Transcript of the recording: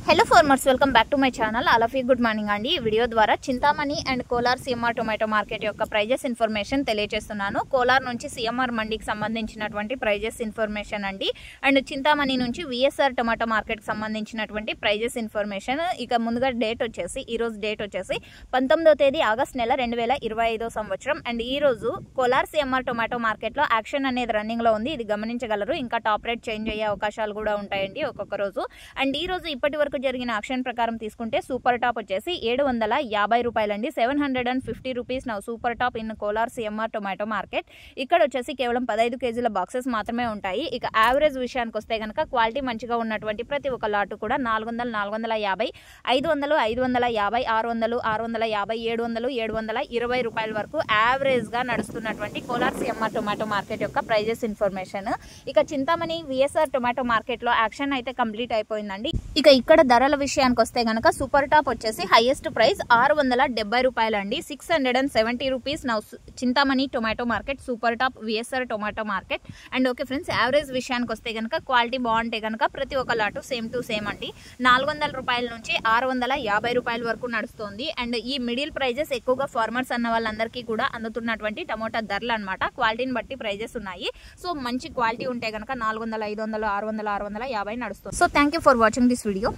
Hello farmers, welcome back to my channel. All of you good morning అండి. ఈ video ద్వారా Chintamani and Kolar CMR tomato market యొక్క prices information తెలియజేస్తున్నాను. కోలార్ నుంచి CMR మండీకి సంబంధించినటువంటి ప్రైజెస్ ఇన్ఫర్మేషన్ అండి. అండ్ చింతామణి నుంచి విఎస్ఆర్ టొమాటో మార్కెట్కి సంబంధించినటువంటి ప్రైజెస్ ఇన్ఫర్మేషన్. ఇక ముందుగా ఈరోజు డేట్ వచ్చేసి 19వ తేదీ ఆగస్ట్ నెల 2025 సంవత్సరం. అండ్ ఈ రోజు కోలార్ సిఎంఆర్ టొమాటో మార్కెట్లో యాక్షన్ అనేది రన్నింగ్లో ఉంది. ఇది గమనించగలరు. ఇంకా టాప్ రేట్ చేంజ్ అయ్యే అవకాశాలు కూడా ఉంటాయండి ఒక్కొక్క రోజు. అండ్ ఈ రోజు ఇప్పటి వరకు జరిగిన ఆక్షన్ ప్రకారం తీసుకుంటే సూపర్ టాప్ వచ్చేసి 750 రూపాయలండి. 750 rupees now super top in Kolar CMR tomato market. ఇక్కడ వచ్చేసి కేవలం 15 కేజీల బాక్సెస్ మాత్రమే ఉంటాయి. ఇక యావరేజ్ విషయానికి వస్తే కనుక క్వాలిటీ మంచిగా ఉన్నటువంటి ప్రతి ఒక్క లాటు కూడా 400, 450, 500, 550, 600, 650, 700, 720 రూపాయల వరకు యావరేజ్ గా నడుస్తున్నటువంటి కోలార్ సిఎంఆర్ టొమాటో మార్కెట్ యొక్క ప్రైజెస్ ఇన్ఫర్మేషన్. ఇక చింతామణి విఎస్ఆర్ టొమాటో మార్కెట్ లో యాక్షన్ అయితే కంప్లీట్ అయిపోయిందండి. ఇక ఇక్కడ ధరల విషయానికి వస్తే గనక సూపర్ టాప్ వచ్చేసి హైయెస్ట్ ప్రైస్ 670 రూపాయలు అండి. 670 rupees now Chintamani tomato market, super top VSR tomato market. And okay friends, average విషయానికి వస్తే కనుక క్వాలిటీ బాగుంటే కనుక ప్రతి ఒక్క లాటు సేమ్ టు సేమ్ అండి. 400 రూపాయల నుంచి 650 రూపాయల వరకు నడుస్తుంది. అండ్ ఈ మిడిల్ ప్రైజెస్ ఎక్కువగా ఫార్మర్స్ అన్న వాళ్ళందరికీ కూడా అందుతున్నటువంటి టమోటా ధరలు అనమాట. క్వాలిటీని బట్టి ప్రైజెస్ ఉన్నాయి. సో మంచి క్వాలిటీ ఉంటే కనుక 400, 500, 600, 650 నడుస్తుంది. So thank you for watching this video.